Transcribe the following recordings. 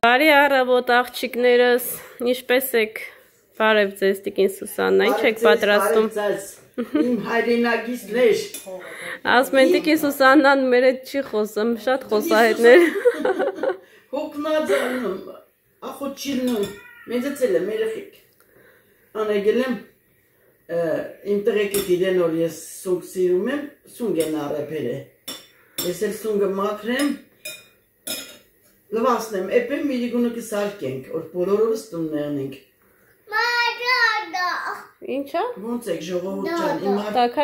Բարի առավոտ աղջիկներս, ինչպես եք, բարև ձեզ տիկին Սուսաննա, ինչ եք պատրաստում։ Իմ հայրենագիստներ։ Ասում են տիկին Սուսաննան մեր հետ չի խոսում, շատ խոսահետներ։ Հոգնած անում, ախոտ չիլնում, մեծացել եմ երեխեք։ Անեգել եմ, իմ տղեկիտ իրեն որ ես սունգ սիրում եմ, սունգ են առեպել է։ Ես էլ սունգը մաքրեմ, լվասնեմ, էպեմ միրիգունը կսարկենք, որ բոլորովս տունն եղնենք։ Ինչա։ Ոնց եք ժողովուրդ ջան, իմ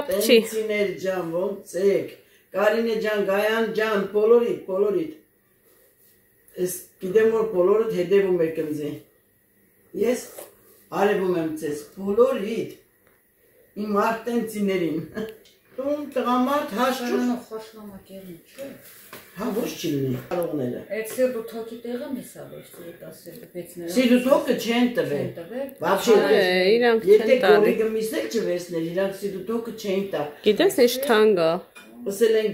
տենցիներ ջան, ոնց եք, Կարինե ջան, Գայան ջան, բոլորիդ։ Ես գիտեմ որ բոլորդ հետևում եք ինձ։ Ես արևում եմ ձեզ, բոլորիդ, իմ արտենցիներին։ Տուն տղամարդ հաշճուր։ Խոշնամակերն չէ։ Հա ոչ չիլնի, կարողները։ Այդ սիրդու թոքի տեղը միսա ոչ սիրտասիրդու պեցները։ Սիրդու թոքը չեն տվել։ Բավշե, իրանք չեն եթե տալի։ գորիգը միսել չվեսներ, իրանք սիրդու թոքը չեն տա։ Գիտես ինչ թանկ է։ Ասել են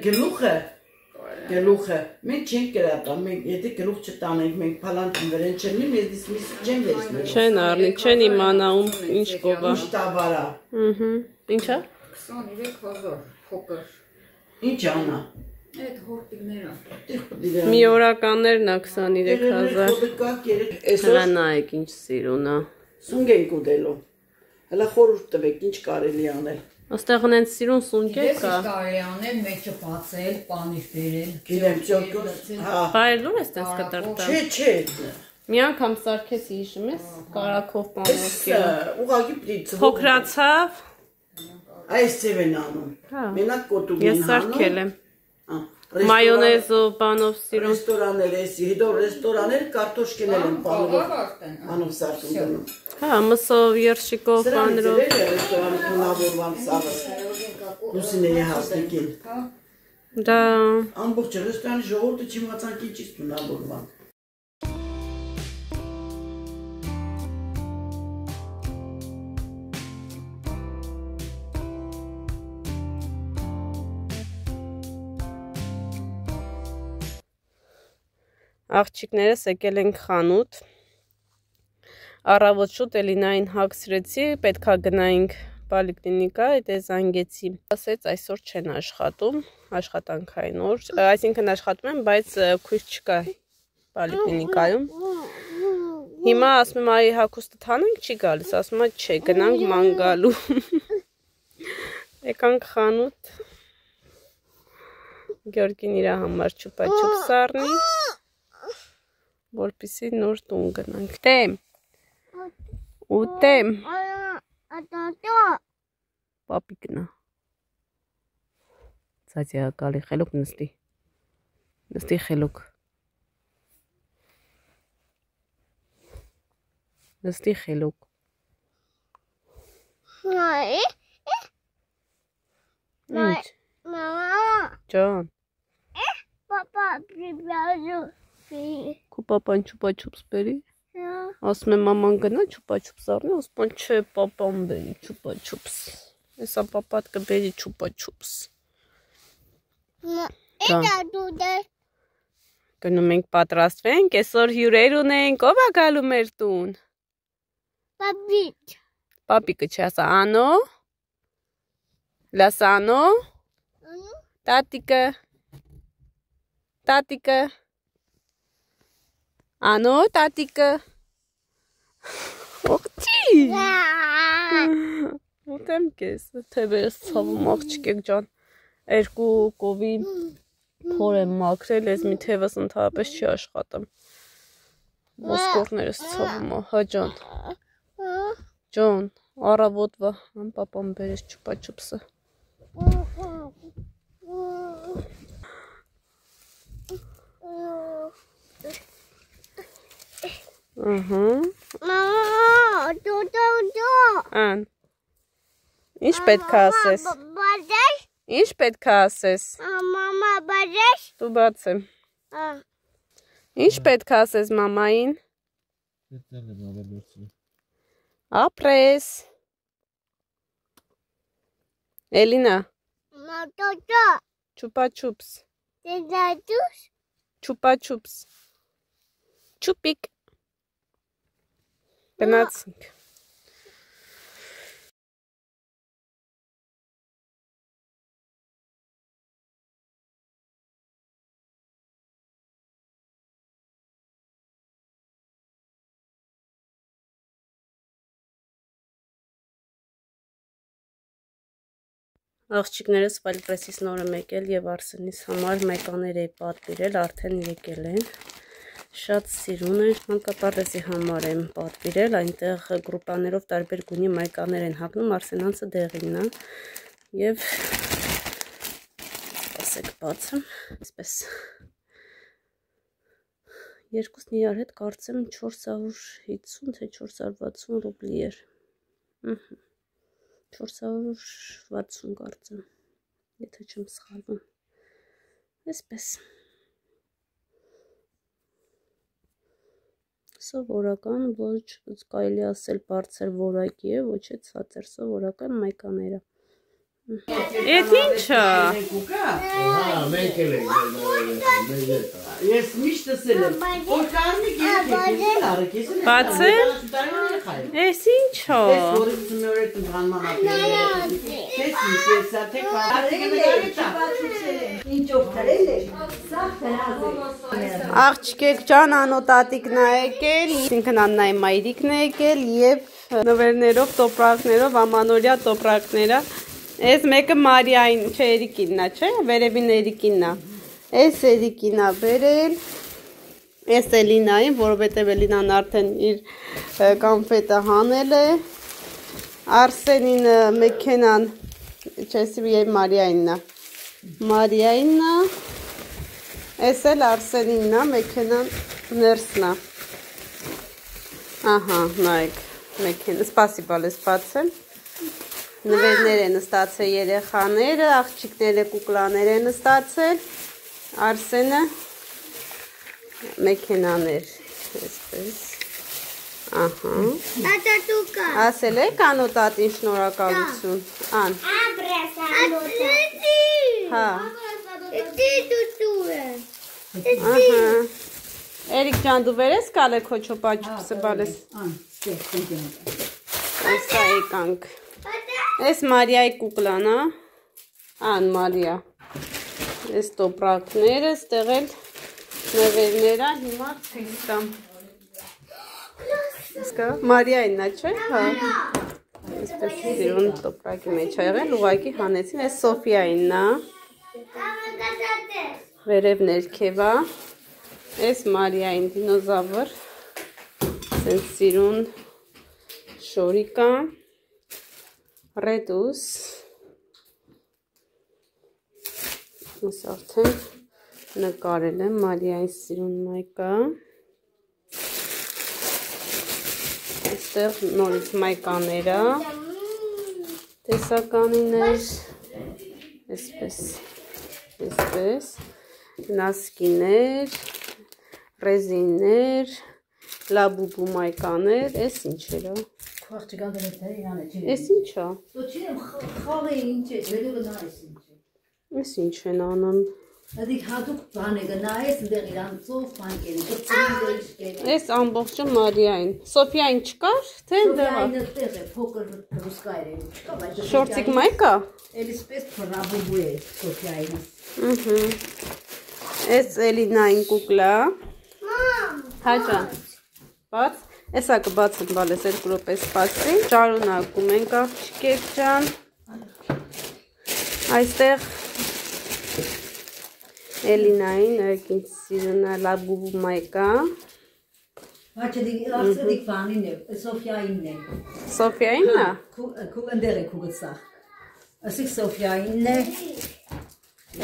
գլուխը, մենք չենք կրատա, մենք եթե գլուխ չտանենք, մենք փալանքին վրեն չնի, մեզ միսը չեն վերցնել։ Չեն առնի, չեն իմանա ում ինչ կողա։ Ինչ տավարա։ Ինչա։ 23,000 փոքր։ Ինչ անա։ Այդ հորտիկները։ Մի օրականներն է 23,000։ Հլա նայեք ինչ սիրուն է։ Սունգ ենք ուտելու։ Հլա խորհուրդ տվեք, ինչ կարելի անել։ Աստեղ ունեն սիրուն սունկեր Ես կա։ կարելի անել մեջը բացել, պանիր բերել։ Գիտեմ, ճոկոս, հա։ Բայր լուր ես տես կտրտա։ Չէ։ Մի անգամ սարքես հիշում ես, կարակով պանովքի։ Ուղղակի պրիծ։ Փոքրացավ։ Այս ձև են անում։ Մենակ կոտուկ են Ես սարքել եմ։ Մայոնեզով, բանով սիրուն։ Ռեստորաններ էսի, հետո ռեստորաններ կարտոշկեներ են պանով սարքում դնում։ Հա, մսով, երշիկով, բանրով։ Սրանից էր ռեստորանը թունավորվան սաղը, լուսինեի հասնիկին։ Դա Ամբողջ ռեստորանի ժողորդը չիմացան կիչից թունավորվան։ աղջիկներս եկել ենք խանութ, առավոտ շուտ Էլինային հագցրեցի, պետքա գնայինք պոլիկլինիկա, դե զանգեցի, ասեց այսօր չեն աշխատում, աշխատանքային օր, այսինքն աշխատում են, բայց քույր չկա պոլիկլինիկայում, հիմա ասում եմ այ հագուստը թանենք չի գալիս, ասում եմ չէ, գնանք ման գալու, եկանք խանութ, Գյորգին իր համար չուպա-չուպ սառնի, որպեսզի նոր տուն գնանք։ Տեմ։ Ուտեմ։ Պապի գնա։ Ծածիա գալի խելոք նստի։ Նստի խելոք։ Նստի խելոք։ Ինչ։ Ջան։ Պապա, պրիբյազու։ Քո պապան չուպա-չուպս բերի։ Ասում եմ մաման գնա չուպա-չուպս առնի, ասում եմ չէ պապան բերի չուպա-չուպս։ Հեսա պապատ կբերի չուպա-չուպս։ Գնում ենք պատրաստվենք, այսօր հյուրեր ունենք, ով է գալու մեր տուն։ Պապիկ։ Պապիկը չի ասա Անո։ Լաս Անո։ Տատիկը։ Տատիկը։ Անո, տատիկը։ Ողջի։ Ուտեմ կես, թևերս ցավում աղջիկեք ջան։ Երկու կովի փոր եմ մաքրել, ես մի թևս ընդհանրապես չի աշխատում։ Ոսկորներս ցավում է, հա ջան։ Ջան, առավոտվա ամ պապան բերես չուպա-չուպսը։ Մամա, Ան։ Ինչ պետք է ասես։ բաժես։ Ինչ պետք է ասես։ Մամա, բաժես։ Դու բացեմ։ Ինչ պետք է ասես մամային։ Ապրես։ Էլինա։ Չուպա-չուպս։ Chupa chups. Չուպա-չուպս։ Չուպիկ։ Գնացինք։ Աղջիկներս Վալիպրեսից նոր եմ եկել եւ Արսենիս համար մայկաներ էի պատվիրել, արդեն եկել են։ Շատ սիրուն է, մանկապարտեզի համար եմ պատվիրել, այնտեղ գրուպաներով տարբեր գույնի մայկաներ են հագնում, Արսենանցը դեղինն է եւ ասեք բացեմ, այսպես երկուսն իրար հետ կարծեմ 450 թե 460 ռուբլի էր։ 460 կարծեմ, եթե չեմ սխալվում, այսպես, սովորական, ոչ կարելի ասել բարձր որակի է, ոչ է ցածր, սովորական մայկաները։ Էդ ի՞նչը։ Մենք էլ ենք ես միշտ ասել եմ, որ կարմիկ եկեք, արեք, բացել։ Էս ի՞նչո։ Ես որից մորդ ընդհանման ապրել։ Ես ինքեսա թե ինչ օգտարել է։ Սա հրազե։ Աղջիկ ջան անոտատիկն է եկել, ինքն Աննայի մայրիկն է եկել եւ նվերներով, տոպրակներով, ամանորյա տոպրակները։ Այս մեկը Մարիային, չէ, Էրիկինն է, չէ, վերևին Էրիկինն է։ Այս Էրիկինն է բերել։ Այս Էլինային, որովհետև Էլինան արդեն իր կոնֆետը հանել է։ Արսենին մեքենան, չեսի եւ Մարիայինն է։ Մարիայինն է։ Այս էլ Արսենինն է, մեքենան ներսն է։ Ահա, նայեք, մեքենա, սպասիբա լես բացել։ Նվերներ են ստացել երեխաները, աղջիկները կուկլաներ են ստացել, Արսենը մեքենաներ, այսպես, ահա, ասել եք անոտատին շնորհակալություն, ան, հա, ահա, Էրիկ ջան դու վեր ես կալե քո չոպաչուպսը բալես, այսա եկանք, Այս Մարիայի կուկլան է, ան Մարիա, այս տոպրակները, ստեղել նվերները, հիմա ցույց տամ, Մարիայինն է, չէ, հա, այսպես սիրուն տոպրակի մեջ ա եղել, ուղղակի հանեցին, այս Սոֆիայինն է, վերև ներքև է, այս Մարիային դինոզավր, սենց սիրուն շորիկա, Ռեդուս, ես արդեն նկարել եմ Մարիայի սիրուն մայկա, այստեղ նորից մայկաները, տեսականիներ, այսպես, նասկիներ, ռեզիններ, լաբուբու մայկաներ, այս ինչեր է։ Ես ինչ է։ Խաղը ինչ է, վերևը նայես ինչ է։ Ես ինչ են անում։ Դիք հատուկ բան է գնայես, դեղ իրանցով բանկերի, կծրինդեր։ Այս ամբողջը Մարիային։ Սոֆիային չկար, թե ընդեղ է։ Սոֆիային տեղ է, փոքր ռուսկայր է, չկա, բայց Շորտիկ մայկա։ Էլիսպես փրաբուբու է Սոֆիային։ Այս Էլինային կուկլա։ Հաջա։ Բաց։ Էսա կբացեմ բալես 2 րոպե սպասի։ Շարունակում ենք աղջիկեր ջան։ Այստեղ Էլինային եկին սիրունա լաբուբու մայկա։ Բաչը դիք բանին է, Սոֆիայինն է։ Սոֆիայինն է։ Քուգնդեր է քուգծախ։ Ասիկ Սոֆիայինն է։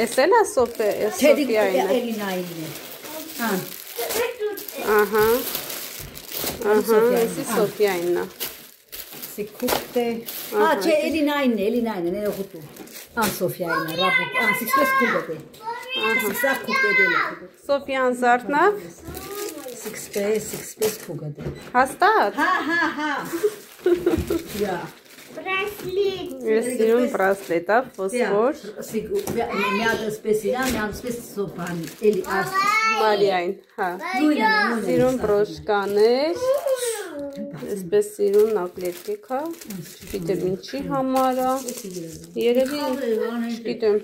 Էս էլ է Սոֆիայինը։ Էլինայինն է։ Ահա։ Ահա, էսի Սոֆիայինն է։ Սիկ քուգտե։ Չէ, Էլինայինն է, ներողություն։ Սոֆիայինն է, ռաբուկ, սիկպես քուգտ է։ Սիկ քուգտե դել է։ Սոֆիան զարթնավ։ Six space, քուգտ է։ Հաստատ։ Հա։ Yeah. Բրասլետ։ Ես սիրում բրասլետ, ֆոսֆոր։ Միադը սպեսիլան, միադը սպես սոպան, էլի արս։ Մարիային, հա։ Սիրում բրոշկաներ։ Այսպես սիրում նակլետիկա։ Չգիտեմ ինչի համար է։ Երևի, չգիտեմ,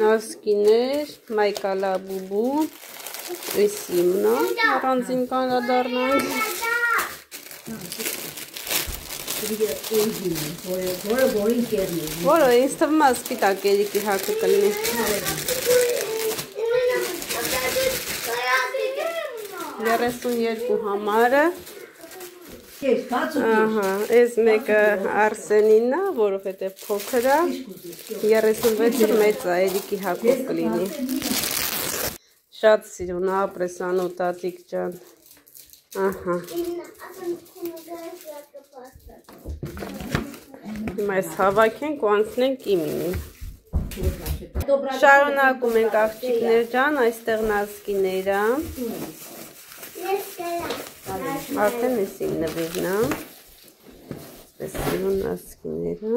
նասկիներ, մայկալա բուբու։ Էս իմնա, առանձին կանադառնանք։ Որը ինձ թվում է սպիտակ երիկի հակը կլինի։ 32 համարը։ Ահա, այս մեկը Արսենինն է, որովհետև փոքր է։ 36-ը մեծ է, երիկի հակով կլինի։ Շատ սիրուն ապրեսանու տատիկ ջան։ Ահա։ Հիմա այս հավաքենք ու անցնենք իմինին։ Շարունակում ենք աղջիկներ ջան, այստեղ նազկիները։ Արդեն էսին նվիրն է։ Այսպես սիրուն նազկիները։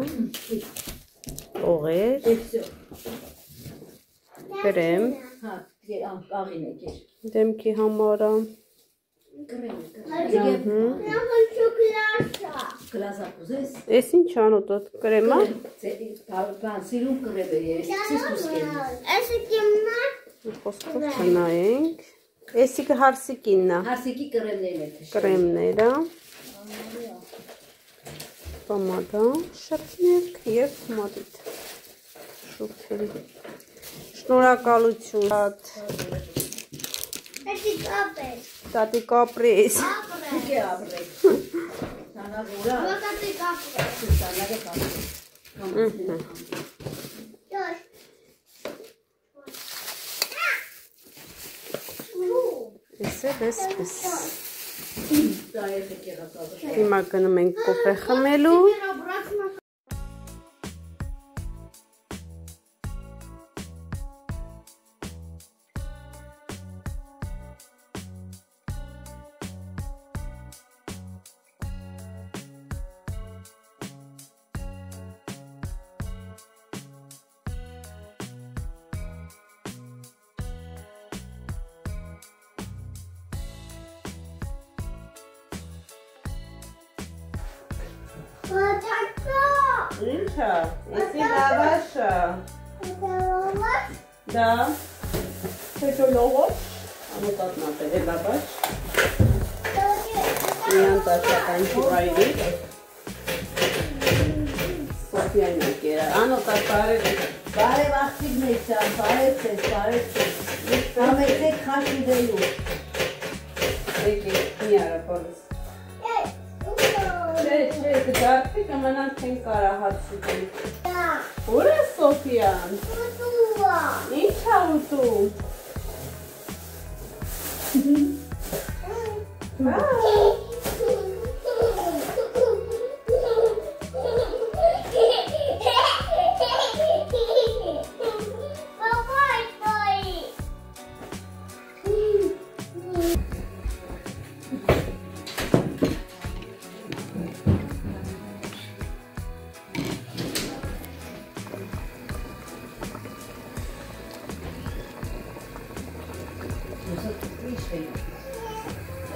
Օղեր։ Կրեմ։ Դեմքի համար է։ Էս ինչ անոտ կրեմա։ Սիրում կրեմ է, ես դուսկեմ։ Էսը կիմնա։ Խոսքով չնայենք։ Էսիկը հարսիկինն է։ Հարսիկի կրեմներն է թշ։ Կրեմները։ Պոմադա, շրթներք և մատիտ։ Շուրթերի։ Շնորհակալություն։ Էսի կապեր։ Տատի կապրես։ Իքի ապրեք։ Սանագուրա։ Ոտատի կապեր։ Սանագը կապեր։ Դոշ։ Էս է վեսպես։ Դա ես եկեղած ապրեք։ Հիմա գնում ենք կոֆե խմելու։ Ինչա, էսի լավաշը։ Դա, հետո լողոչ, անոտատնապել է լավաշ։ Միան տաշականքի վայրի։ Սոպիան եկերա, անոտատարել է։ Բարև աղջիկներ ջան, բարև ձեզ, բարև ձեզ։ Համեցեք խաշ ուտելու։ Եկեք, մի արա պոլս։ Չէ, կդարդի կմնանք են կարահացուտի։ Ուր է Սոպիան։ Ինչ է ուտում։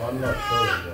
I'm not sure.